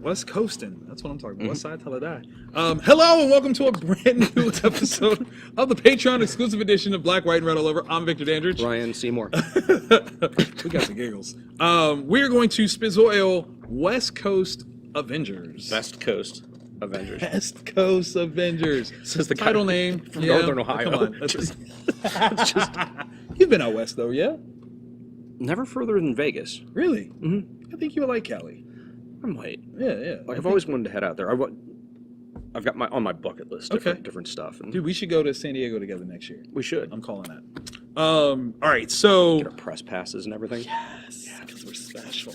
West Coastin'. That's what I'm talking about. West Side till I die. Hello and welcome to a brand new episode of the Patreon exclusive edition of Black, White, and Red All Over. I'm Victor Dandridge. Ryan Seymour. We got the giggles. We're going to Spizoil West Coast Avengers. West Coast Avengers. West Coast Avengers. Says the title guy name from Northern Ohio. Come on. It's just, you've been out west though, yeah? Never further than Vegas. Really? Mm-hmm. I think you would like Cali. I might. Yeah. Like I've always wanted to head out there. I've got on my bucket list different stuff. And Dude, we should go to San Diego together next year. we should. I'm calling that. All right, so Get our press passes and everything. yes, because we're special.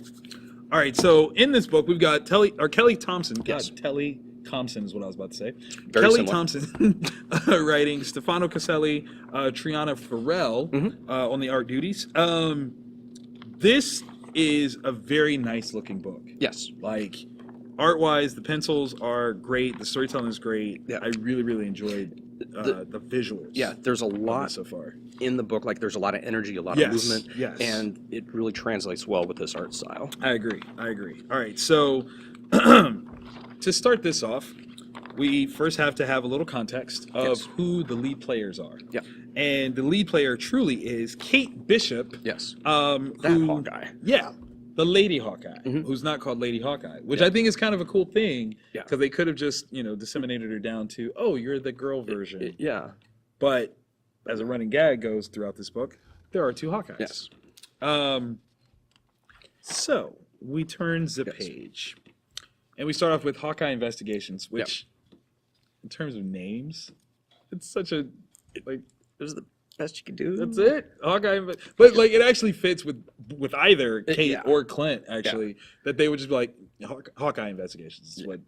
All right, so in this book we've got Kelly Thompson. Yes. God, Kelly Thompson is what I was about to say. Very Kelly similar. Thompson writing, Stefano Caselli, Triana Farrell on the art duties. This is a very nice looking book. Yes. Like art-wise, the pencils are great. The storytelling is great. Yeah. I really, really enjoyed the visuals. Yeah, there's a lot so far. in the book. Like there's a lot of energy, a lot Yes, of movement. yes. And it really translates well with this art style. I agree. All right, so to start this off, we first have to have a little context of Yes. who the lead players are. Yeah. And the lead player truly is Kate Bishop. Yes. That Hawkeye. Yeah. The Lady Hawkeye, Mhm. who's not called Lady Hawkeye, which Yeah. I think is kind of a cool thing Yeah. because they could have just, disseminated her down to, oh, you're the girl version. Yeah. But as a running gag goes throughout this book, there are two Hawkeyes. Yes. So we turn the Yes. page, and we start off with Hawkeye Investigations, which, in terms of names, it's such a like. This is the best you can do. That's it, Hawkeye. But like, it actually fits with either Kate yeah. or Clint. Actually, that they would just be like Hawkeye Investigations. It's what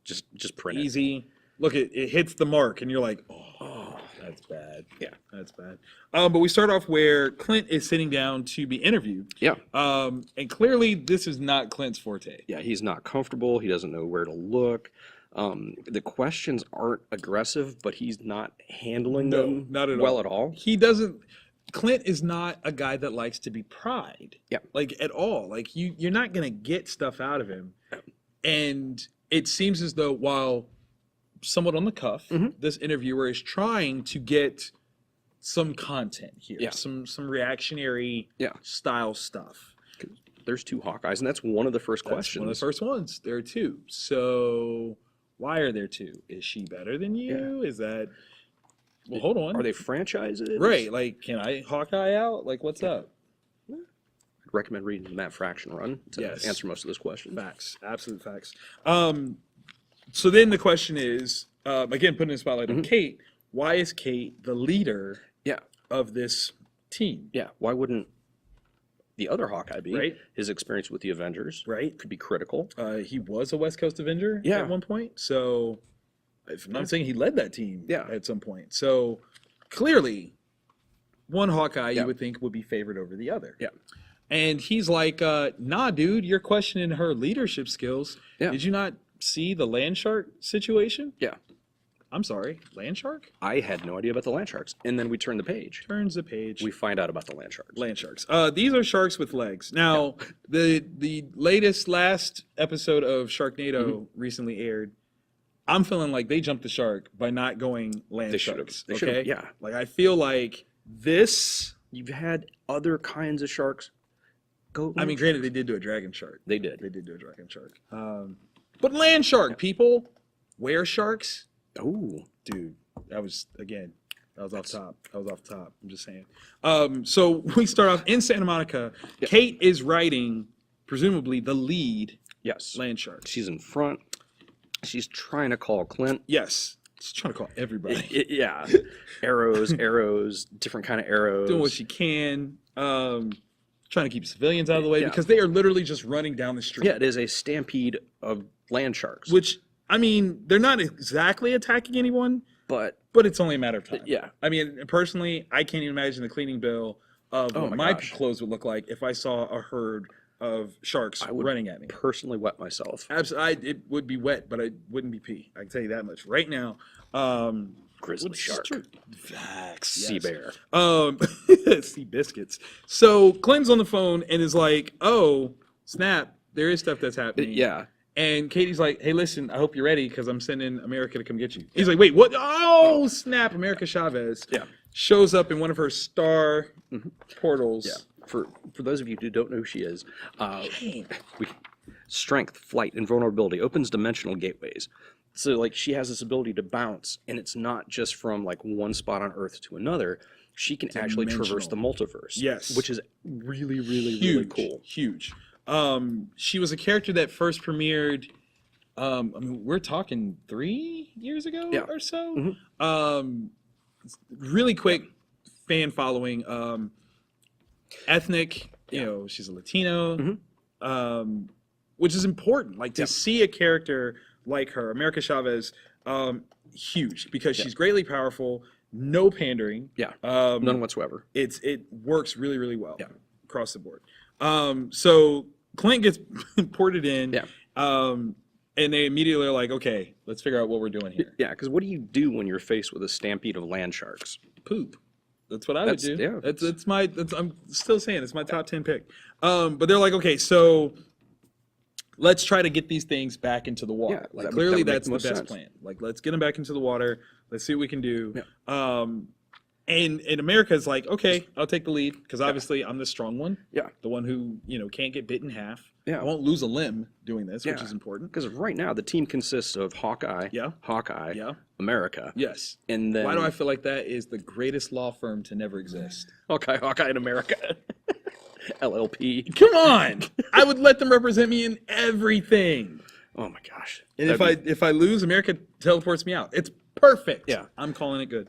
Just print it. easy. Look, it hits the mark, and you're like, oh, that's bad. Yeah. That's bad. But we start off where Clint is sitting down to be interviewed. Yeah. And clearly, this is not Clint's forte. Yeah, he's not comfortable. He doesn't know where to look. The questions aren't aggressive, but he's not handling them not at well all. at all. He doesn't. Clint is not a guy that likes to be pried. Yeah. Like at all. Like you're not gonna get stuff out of him. And it seems as though while somewhat on the cuff, this interviewer is trying to get some content here, Yeah. some reactionary style stuff. There's two Hawkeyes, and that's one of the first That's questions. one of the first ones. There are two. So why are there two? Is she better than you? Is that? Well, hold on. Are they franchises? Right? Like, can I Hawkeye out? Like, what's up? I'd recommend reading the Matt Fraction run to Yes. answer most of those questions. Facts, absolute facts. So then the question is, again, putting a spotlight on Kate. Why is Kate the leader Yeah. of this team? Yeah. Why wouldn't the other Hawkeye be? Right. His experience with the Avengers Right. could be critical. He was a West Coast Avenger Yeah. at one point. So if I'm not saying he led that team at some point. So clearly, one Hawkeye you would think would be favored over the other. Yeah. And he's like, nah, dude, you're questioning her leadership skills. Yeah. Did you not see the land shark situation? Yeah. I'm sorry, land shark? I had no idea about the land sharks. And then we turn the page. Turns the page. We find out about the land sharks. Land sharks. These are sharks with legs. Now, the last episode of Sharknado recently aired. I'm feeling like they jumped the shark by not going land They sharks. should've. They Okay, should've, yeah. Like I feel like this. You've had other kinds of sharks. I mean, granted, they did do a dragon shark. They did. They did do a dragon shark. But land shark, people, were sharks. Oh, Dude, that was off top. I'm just saying. So we start off in Santa Monica. Yeah. Kate is writing, presumably, the lead yes. land shark. She's in front. She's trying to call Clint. Yes. She's trying to call everybody. Yeah. arrows, different kind of arrows. Doing what she can. Trying to keep civilians out of the way Yeah. because they are literally just running down the street. Yeah, it is a stampede of land sharks. Which, I mean, they're not exactly attacking anyone, but it's only a matter of time. yeah. I mean, personally, I can't even imagine the cleaning bill of what my gosh. clothes would look like if I saw a herd of sharks I would running at me. personally wet myself. Absolutely, it would be wet, but it wouldn't be pee. I can tell you that much right now. Grizzly shark. Facts. Sea yes. bear. Sea biscuits. So Clint's on the phone and is like, "Oh, snap! There is stuff that's happening." Yeah. And Katie's like, hey, listen, I hope you're ready because I'm sending America to come get you. He's like, wait, what? Oh, snap. America Chavez shows up in one of her star portals. Yeah. For those of you who don't know who she is, strength, flight, and vulnerability opens dimensional gateways. So, like, she has this ability to bounce, and it's not just from, like, one spot on Earth to another. She can actually traverse the multiverse. Yes. Which is really, really cool. Huge. She was a character that first premiered, I mean, we're talking 3 years ago or so. Really quick fan following. Ethnic, you know, she's a Latino, which is important. Like, to see a character like her, America Chavez, huge, because she's greatly powerful, no pandering. None whatsoever. It works really, really well across the board. So Clint gets ported in, and they immediately are like, okay, let's figure out what we're doing here. Yeah, because what do you do when you're faced with a stampede of land sharks? Poop. That's what I would do. Yeah. I'm still saying it's my top 10 pick. But they're like, okay, so let's try to get these things back into the water. Yeah, like, clearly that's the best sense. plan. Like, let's get them back into the water. Let's see what we can do. And America's like, okay, I'll take the lead because obviously I'm the strong one. The one who, you know, can't get bit in half. I won't lose a limb doing this, which is important. Because right now the team consists of Hawkeye, America. Yes. And then why do I feel like that is the greatest law firm to never exist? Hawkeye and America. LLP. Come on! I would let them represent me in everything. Oh my gosh. And if I lose, America teleports me out. It's perfect. I'm calling it good.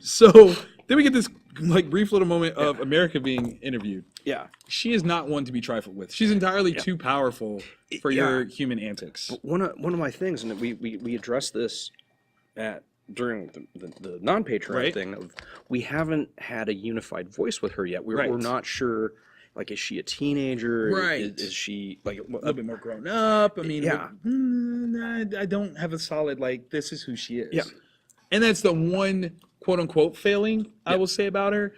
So then we get this like brief little moment of America being interviewed. She is not one to be trifled with. She's entirely too powerful for your human antics. But one of my things, and we addressed this during the non-Patreon thing, of we haven't had a unified voice with her yet. We're not sure. Like, is she a teenager? Is she like a little bit more grown up? I mean, I don't have a solid like. This is who she is. And that's the one quote unquote failing I will say about her,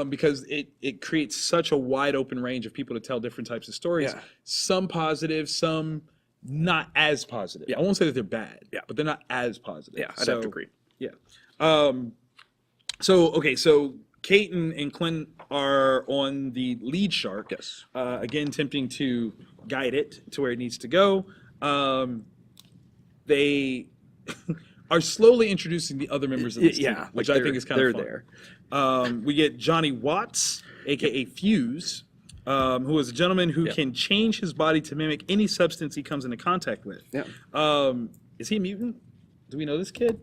because it creates such a wide open range of people to tell different types of stories. Some positive, some not as positive. I won't say that they're bad, but they're not as positive. I'd have to agree. So Kate and Clint are on the lead shark. Again, attempting to guide it to where it needs to go. They are slowly introducing the other members of this team, which I think is kind of fun. There. We get Johnny Watts, a.k.a. Fuse, who is a gentleman who can change his body to mimic any substance he comes into contact with. Is he a mutant? Do we know this kid?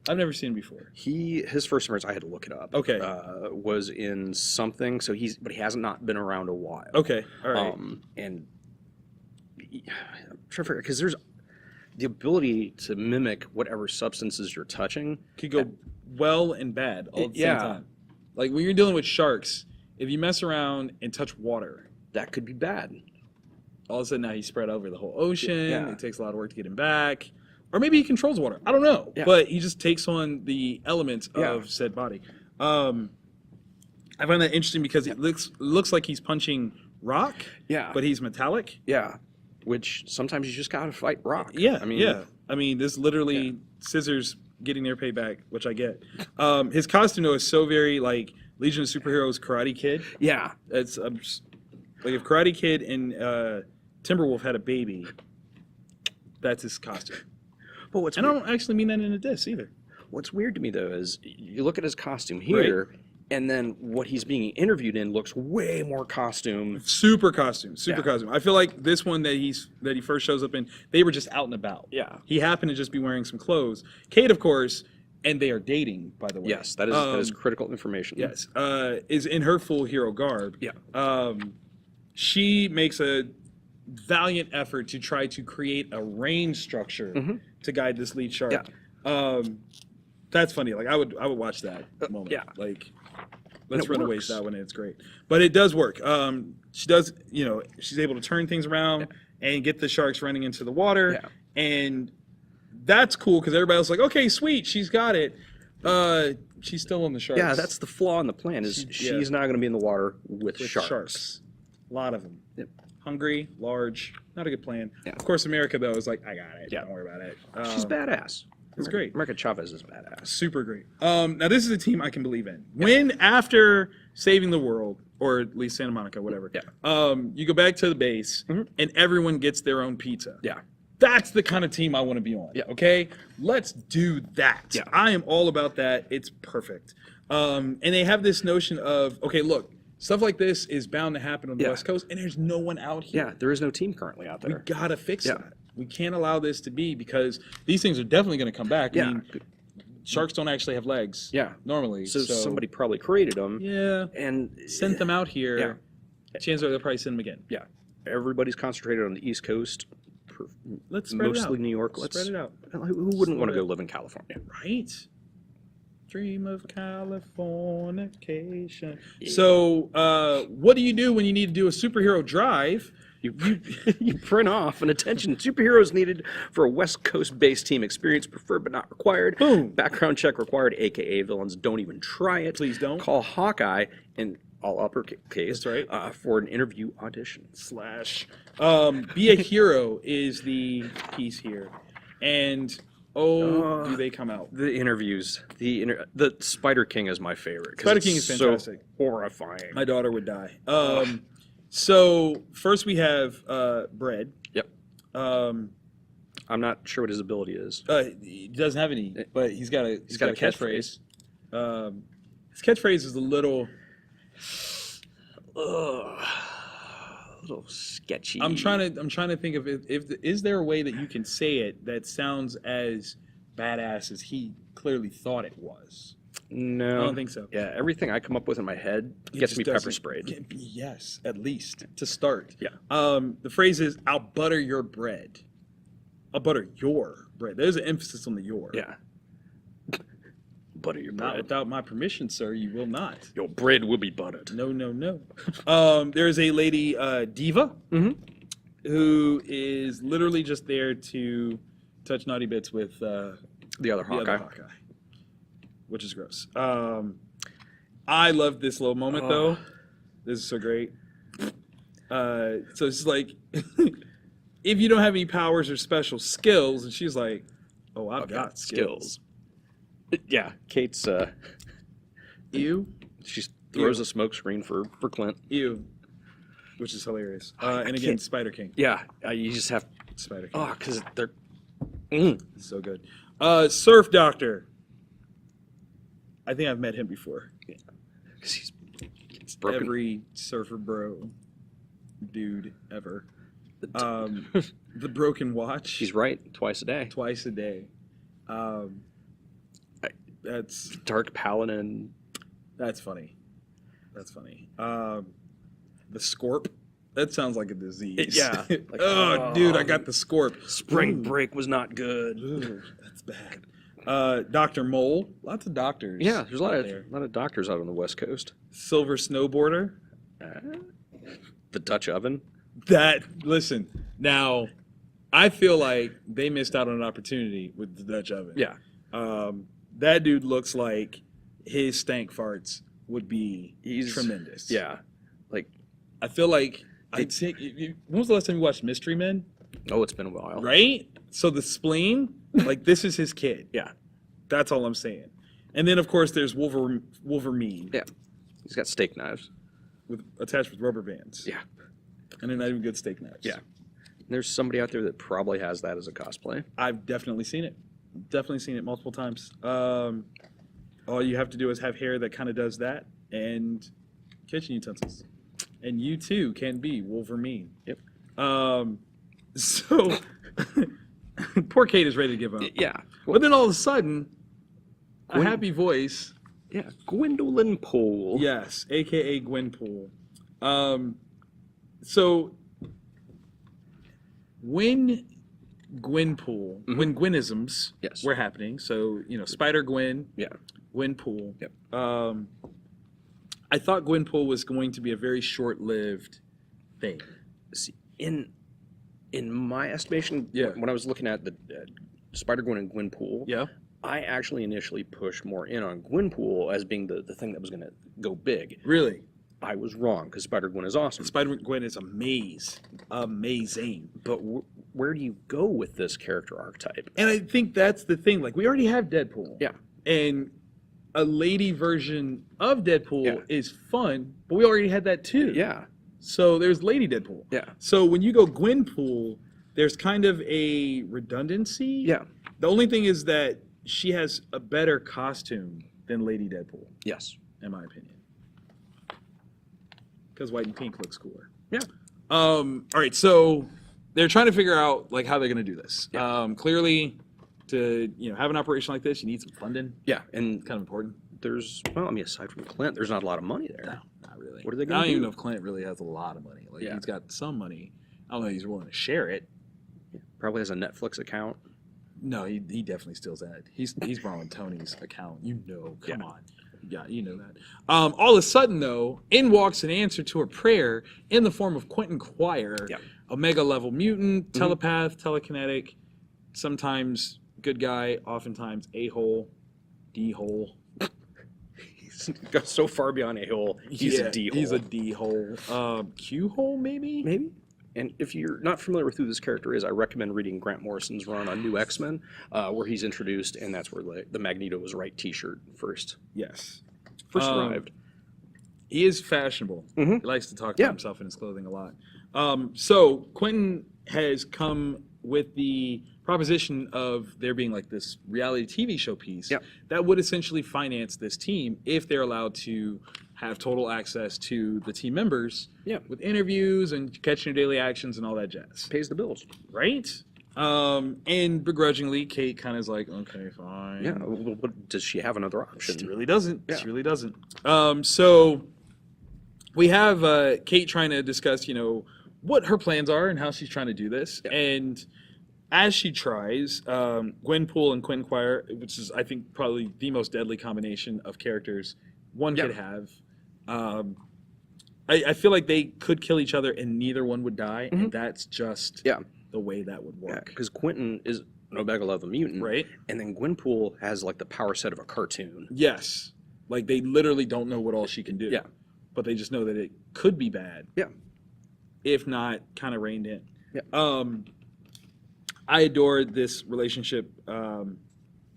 I've never seen him before. His first appearance, I had to look it up. Okay. Was in something, but he has not been around a while. Okay, all right. And I'm trying to figure, because there's the ability to mimic whatever substances you're touching. Could go well and bad all at the same time. Like, when you're dealing with sharks, if you mess around and touch water, that could be bad. All of a sudden now he's spread over the whole ocean. It takes a lot of work to get him back. Or maybe he controls water. I don't know. But he just takes on the elements of said body. I find that interesting because it looks like he's punching rock. But he's metallic. Which sometimes you just gotta fight rock. I mean, this literally scissors getting their payback, which I get. His costume though is so very like Legion of Superheroes Karate Kid. It's like if Karate Kid and Timberwolf had a baby, that's his costume. But I don't actually mean that in a diss either. What's weird to me though is you look at his costume here, and then what he's being interviewed in looks way more costume. Super costume. I feel like this one that he first shows up in, they were just out and about. He happened to just be wearing some clothes. Kate, of course, and they are dating, by the way. Yes, that is critical information. Yes, is in her full hero garb. She makes a valiant effort to try to create a range structure to guide this lead shark. That's funny. Like I would watch that moment. Like let's run away with that one. It's great, but it does work. She does. You know, she's able to turn things around and get the sharks running into the water, and that's cool because everybody's like, okay, sweet, she's got it. She's still on the sharks. Yeah, that's the flaw in the plan. Is she's not going to be in the water with sharks. A lot of them. hungry, large, not a good plan. Yeah. Of course, America though is like, I got it. Yeah. Don't worry about it. She's badass. It's great. America Chavez is badass. Super great. Now this is a team I can believe in. When after saving the world, or at least Santa Monica, whatever. Yeah. You go back to the base, and everyone gets their own pizza. Yeah. That's the kind of team I want to be on. Yeah. Okay, let's do that. Yeah. I am all about that. It's perfect. And they have this notion of, okay, look, stuff like this is bound to happen on the West Coast, and there's no one out here. Yeah, there is no team currently out We there. gotta fix that. We can't allow this to be, because these things are definitely going to come back. I mean, sharks don't actually have legs. Yeah. Normally. So somebody probably created them. Yeah. And Sent them out here. Yeah. Chances are they'll probably send them again. Yeah. Everybody's concentrated on the East Coast. Let's spread it out. Mostly New York. Let's spread it out. Who wouldn't want to go live in California? Right. Dream of Californication. So, what do you do when you need to do a superhero drive? You print off an attention. Superheroes needed for a West Coast-based team. Experience preferred but not required. Boom. Background check required. AKA villains don't even try it. Please don't. Call Hawkeye in all uppercase. That's right. For an interview audition. / Be a Hero is the piece here, and do they come out? The interviews. The Spider King is my favorite. Spider King is fantastic. So horrifying. My daughter would die. So first we have Bread. Yep. I'm not sure what his ability is. He doesn't have any, but he's got a catchphrase. His catchphrase is a little sketchy. I'm trying to think of is there a way that you can say it that sounds as badass as he clearly thought it was? No, I don't think so. Yeah, everything I come up with in my head gets me pepper sprayed. Yes, at least to start. Yeah. The phrase is, "I'll butter your bread." I'll butter your bread. There's an emphasis on the your. Yeah. Butter your Not bread. without my permission, sir. You will not. Your bread will be buttered. No, no, no. There's a lady, Diva, who is literally just there to touch naughty bits with The other Hawkeye. Which is gross. I love this little moment, though. This is so great. So it's like, if you don't have any powers or special skills, and she's like, oh, I've got skills. Yeah, Kate's Ew. she throws a smoke screen for Clint. Ew. Which is hilarious. And again, Spider King. Yeah, you just have Spider King. oh, because they're So good. Surf Doctor. I think I've met him before. Yeah. He's broken. Every surfer bro dude ever. The broken watch. He's right. Twice a day. Twice a day. That's Dark Paladin. That's funny. That's funny. The Scorp. That sounds like a disease. Yeah. Like, dude, I got the Scorp. Spring break was not good. Ooh, that's bad. Dr. Mole. Lots of doctors. Yeah, there's a out there. lot of doctors out on the West Coast. Silver Snowboarder. The Dutch Oven. Listen, now, I feel like they missed out on an opportunity with the Dutch Oven. Yeah. That dude looks like his stank farts would be tremendous. Yeah. Like, I feel like, when was the last time you watched Mystery Men? oh, it's been a while. Right? So the spleen, like, this is his kid. Yeah. That's all I'm saying. And then, of course, there's Wolverine. Yeah. He's got steak knives. Attached with rubber bands. Yeah. And they're not even good steak knives. Yeah. There's somebody out there that probably has that as a cosplay. I've definitely seen it. Definitely seen it multiple times. All you have to do is have hair that kind of does that, and kitchen utensils. And you, too, can be Wolverine. Yep. So, poor Kate is ready to give up. Yeah. But then all of a sudden, a happy voice. Yeah. Gwendolyn Poole. Yes, a.k.a. Gwenpool. So, when Gwenpool, when Gwenisms were happening, so, Spider-Gwen, Gwenpool. Yep. I thought Gwenpool was going to be a very short-lived thing. See, in my estimation, when I was looking at the Spider-Gwen and Gwenpool, I actually initially pushed more in on Gwenpool as being the thing that was going to go big. Really? I was wrong because Spider-Gwen is awesome. Spider-Gwen is amazing. But where do you go with this character archetype? And I think that's the thing. Like, we already have Deadpool. Yeah. And a lady version of Deadpool is fun, but we already had that too. Yeah. So there's Lady Deadpool. Yeah. So when you go Gwenpool, there's kind of a redundancy. Yeah. The only thing is that she has a better costume than Lady Deadpool. Yes. In my opinion. Because white and pink looks cooler. Yeah. All right, so they're trying to figure out like how they're going to do this. Yeah. Clearly, to have an operation like this, you need some funding. Yeah, and It's kind of important. there's aside from Clint, there's not a lot of money there. No, not really. What are they I going don't to even do? know if Clint really has a lot of money. Like Yeah. he's got some money. I don't know if he's willing to share it. Probably has a Netflix account. No, he definitely steals that. He's borrowing Tony's account. Come on. Yeah, you know that. All of a sudden, though, in walks an answer to a prayer in the form of Quentin Quire, Omega level mutant, telepath, telekinetic, sometimes good guy, oftentimes a-hole, d-hole. He's got so far beyond a-hole, he's a D-hole. He's a d-hole. Q-hole, maybe? Maybe. And if you're not familiar with who this character is, I recommend reading Grant Morrison's run on New X-Men, where he's introduced, and that's where the Magneto was right T-shirt first arrived. He is fashionable. Mhm. He likes to talk about himself and his clothing a lot. So Quentin has come with the proposition of there being like this reality TV show piece that would essentially finance this team if they're allowed to have total access to the team members with interviews and catching their daily actions and all that jazz. Pays the bills. Right? And begrudgingly, Kate kind of is like, okay, fine. Yeah, well, but does she have another option? She really doesn't. Yeah. She really doesn't. So we have Kate trying to discuss, what her plans are and how she's trying to do this. Yeah. And as she tries, Gwenpool and Quentin Quire, which is, I think, probably the most deadly combination of characters one could have. I feel like they could kill each other and neither one would die. And that's just the way that would work. Because Quentin is an Omega level mutant. Right. And then Gwenpool has like the power set of a cartoon. Yes. Like they literally don't know what all she can do. Yeah. But they just know that it could be bad. Yeah. If not kind of reined in. Yeah. I adore this relationship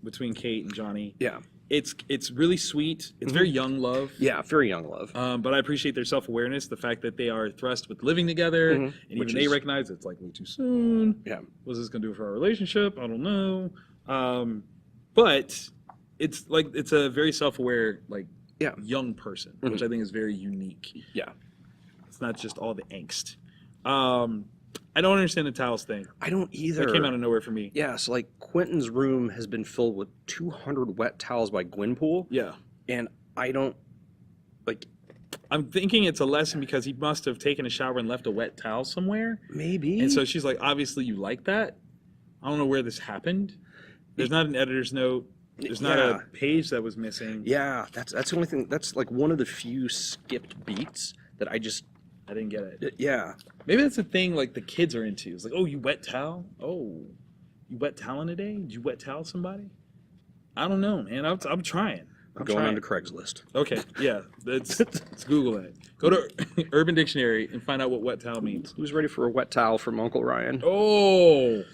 between Kate and Johnny. Yeah. It's really sweet. It's very young love. Yeah, very young love. But I appreciate their self-awareness, the fact that they are thrust with living together, and Which even they is- recognize it's like way too soon. Yeah. What's this gonna do for our relationship? I don't know. But it's a very self-aware young person, which I think is very unique. Yeah. It's not just all the angst. I don't understand the towels thing. I don't either. That came out of nowhere for me. Yeah, so like Quentin's room has been filled with 200 wet towels by Gwenpool. Yeah. And I don't I'm thinking it's a lesson because he must have taken a shower and left a wet towel somewhere. maybe. And so she's like, obviously you like that. I don't know where this happened. There's not an editor's note. There's not a page that was missing. Yeah, that's the only thing. That's like one of the few skipped beats that I didn't get it. yeah. Maybe that's the thing like the kids are into. It's like, oh, you wet towel? Oh, you wet toweling today? Did you wet towel somebody? I don't know, man. I'm trying. I'm going on to Craigslist. Okay, yeah. Let's Google it. Go to Urban Dictionary and find out what wet towel means. Who's ready for a wet towel from Uncle Ryan? Oh,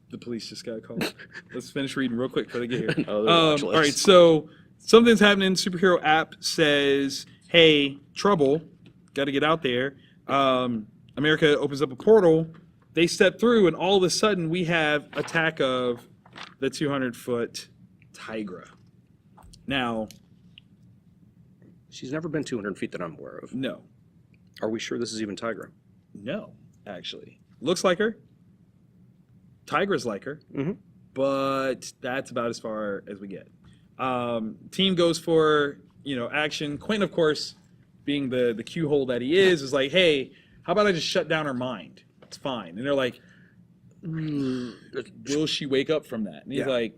the police just got called. Let's finish reading real quick before they get here. All right, so something's happening. Superhero app says, hey, trouble. Got to get out there. America opens up a portal. They step through, and all of a sudden we have attack of the 200-foot Tigra. Now, She's never been 200 feet that I'm aware of. no. Are we sure this is even Tigra? No, actually. Looks like her. Tigra's like her. Mhm. But that's about as far as we get. Team goes for, action. Quentin, of course, being the cue hole that he is like, hey, how about I just shut down her mind? It's fine. And they're like, will she wake up from that? And he's like,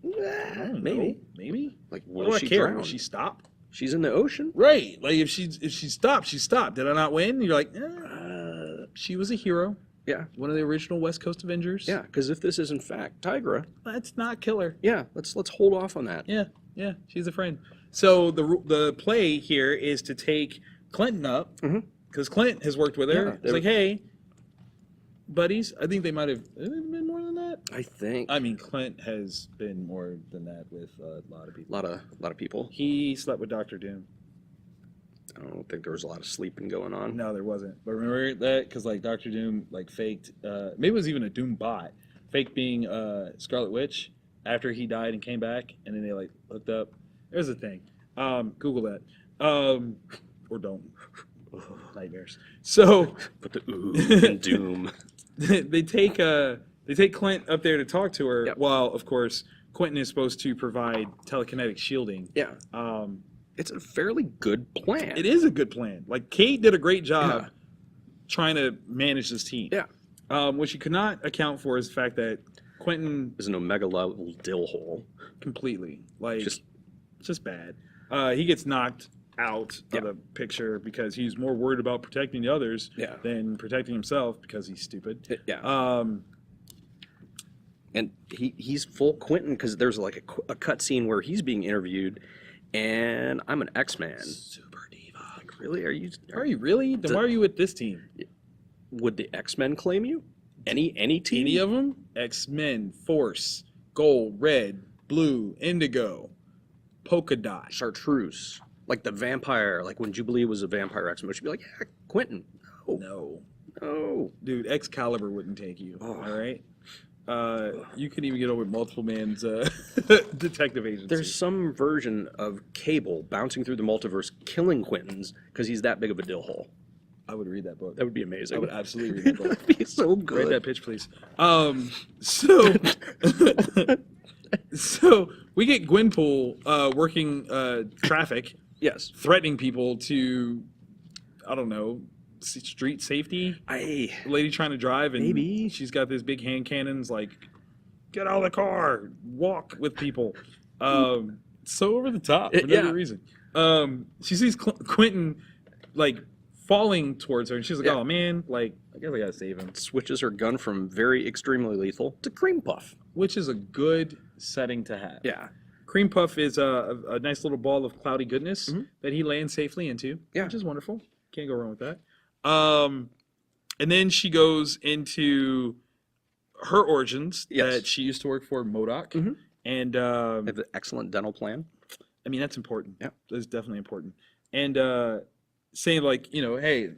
I don't know. Maybe. Like, What will do I she care? drown? Will she stop? She's in the ocean. Right. Like if she stopped, she stopped. Did I not win? And you're like, she was a hero. Yeah. One of the original West Coast Avengers. Yeah, because if this is in fact Tigra, Let's not kill her. yeah, let's hold off on that. Yeah, she's a friend. So the play here is to take Clinton up because Clint has worked with her. Yeah, It's like, hey, buddies. I think they might have been more than that. I think. I mean, Clint has been more than that with a lot of people. A lot of people. He slept with Doctor Doom. I don't think there was a lot of sleeping going on. No, there wasn't. But remember that? Because, like, Doctor Doom, like, faked, maybe it was even a Doom bot, faked being Scarlet Witch after he died and came back, and then they, like, hooked up. There's a thing. Google that. Or don't. Nightmares. So. Put the ooh in Doom. They take Clint up there to talk to her, while, of course, Quentin is supposed to provide telekinetic shielding. Yeah. It's a fairly good plan. It is a good plan. Like, Kate did a great job trying to manage this team. Yeah. What she could not account for is the fact that Quentin is an omega level dill hole. Completely. Like, just bad. He gets knocked out of the picture because he's more worried about protecting the others than protecting himself because he's stupid. And he's full Quentin because there's like a cut scene where he's being interviewed, and I'm an X-Man. Super diva. Like, really? Are you really? Then why are you with this team? Would the X-Men claim you? Any team? Any of them? X-Men, Force, Gold, Red, Blue, Indigo, Polka Dot, Chartreuse. Like the vampire, like when Jubilee was a vampire X-Men, she'd be like, yeah, Quentin. No. Dude, Excalibur wouldn't take you. All right? You couldn't even get over multiple man's detective agency. There's some version of Cable bouncing through the multiverse, killing Quentins because he's that big of a dill hole. I would read that book. That would be amazing. I would absolutely read that book. That would be so good. Write that pitch, please. So we get Gwenpool working traffic. Yes. Threatening people to, I don't know, street safety. Lady trying to drive, and maybe she's got this big hand cannons, like, get out of the car, walk with people. So over the top for no reason. She sees Quentin, like, falling towards her, and she's like, oh man, like, I guess I gotta save him. Switches her gun from very extremely lethal to cream puff. Which is a good setting to have. Yeah. Cream puff is a nice little ball of cloudy goodness that he lands safely into, which is wonderful. Can't go wrong with that. And then she goes into her origins that she used to work for MODOK. And have an excellent dental plan. I mean, that's important. Yeah. That's definitely important. And saying, like, you know, hey,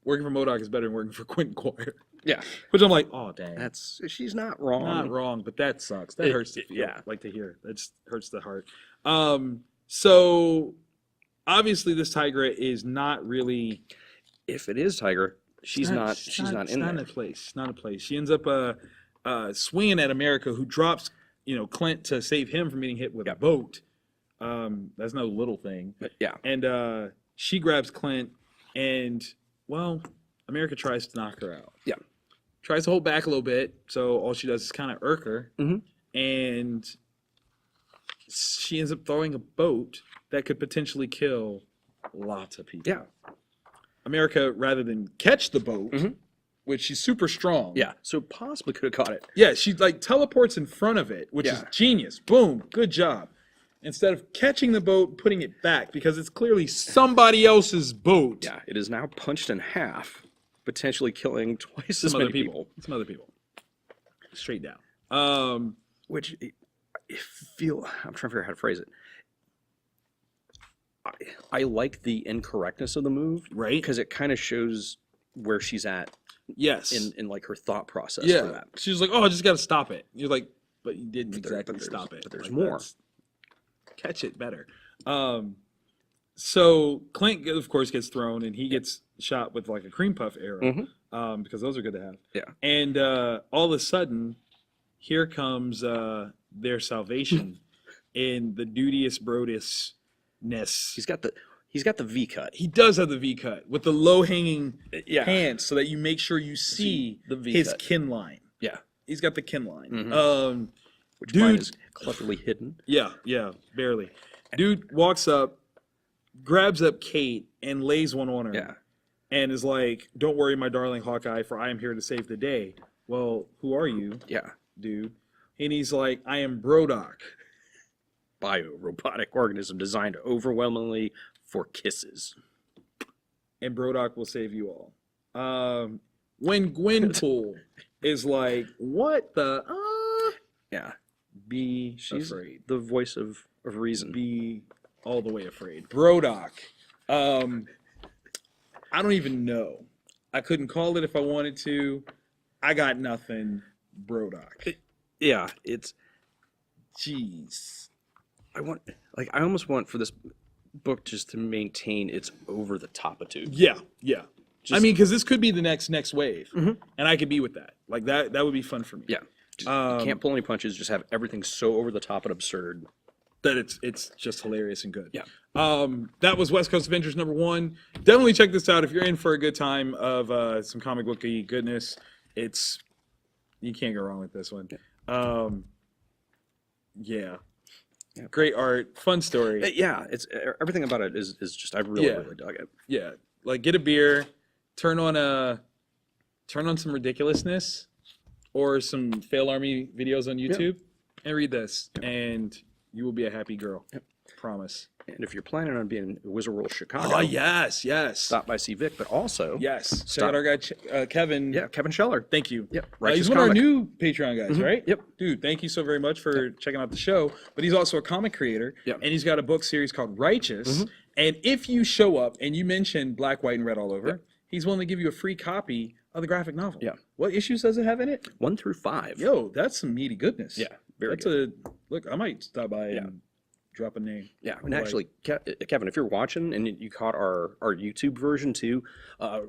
working for MODOK is better than working for Quentin Quire. Yeah. Which I'm like, oh, dang. She's not wrong. Not wrong, but that sucks. That hurts to feel, like, to hear. That just hurts the heart. So obviously this Tigra is not really. If it is Tiger, she's not in there. Not a place. Not a place. She ends up swinging at America, who drops, you know, Clint to save him from getting hit with a boat. That's no little thing. But, and she grabs Clint, and, well, America tries to knock her out. Yeah. Tries to hold back a little bit, so all she does is kind of irk her. And she ends up throwing a boat that could potentially kill lots of people. Yeah. America, rather than catch the boat, which she's super strong. Yeah, so possibly could have caught it. Yeah, she, like, teleports in front of it, which is genius. Boom, good job. Instead of catching the boat, putting it back, because it's clearly somebody else's boat. Yeah, it is now punched in half, potentially killing twice as many people. Some other people. Straight down. Which, I'm trying to figure out how to phrase it. I like the incorrectness of the move. Right. Because it kind of shows where she's at. Yes. In like her thought process for that. She's like, oh, I just got to stop it. You're like, but you didn't exactly stop it. But there's like, more. Catch it better. So Clint, of course, gets thrown, and he gets shot with, like, a cream puff arrow, because those are good to have. Yeah. And all of a sudden, here comes their salvation in the Dudious Brodus-ness. He's got the V cut. He does have the V cut with the low hanging pants, so that you make sure you see the V his cut. kin line. Yeah. He's got the kin line. Which mine is cleverly hidden. Yeah, barely. Dude walks up, grabs up Kate, and lays one on her. Yeah. And is like, don't worry, my darling Hawkeye, for I am here to save the day. Well, who are you? Yeah. Dude. And he's like, I am Brodok. Bio-robotic organism designed overwhelmingly for kisses. and Brodok will save you all. When Gwenpool is like, what the? Yeah. She's afraid. The voice of reason. Be all the way afraid. Brodok. I don't even know. I couldn't call it if I wanted to. I got nothing. Brodok. Yeah, it's. Jeez. I almost want for this book just to maintain its over the top attitude. Yeah. I mean, because this could be the next wave, and I could be with that. Like that would be fun for me. Yeah. You can't pull any punches. Just have everything so over the top and absurd that it's just hilarious and good. Yeah. That was West Coast Avengers #1. Definitely check this out if you're in for a good time of some comic booky goodness. You can't go wrong with this one. Yeah. Great art, fun story. Yeah, it's everything about it is just I really dug it. Yeah, like get a beer, turn on some ridiculousness or some fail army videos on YouTube and read this, and you will be a happy girl. Promise. And if you're planning on being in Wizard World Chicago, oh yes, stop by see Vic, but also check out our guy Kevin. Yeah, Kevin Scheller. Thank you. Yep, he's one of our new Patreon guys, right? Yep. Dude, thank you so very much for checking out the show. But he's also a comic creator, and he's got a book series called Righteous. And if you show up and you mention Black, White, and Red all over, he's willing to give you a free copy of the graphic novel. Yeah. What issues does it have in it? 1 through 5. Yo, that's some meaty goodness. Yeah, very good. Look, I might stop by and drop a name. Yeah, and actually, Kevin, if you're watching and you caught our YouTube version too,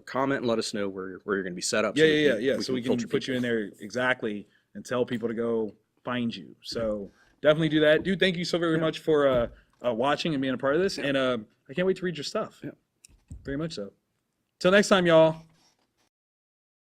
comment and let us know where you're going to be set up. So we can put you in there exactly and tell people to go find you. So definitely do that. Dude, thank you so very much for watching and being a part of this. And I can't wait to read your stuff. Yeah. Very much so. Till next time, y'all.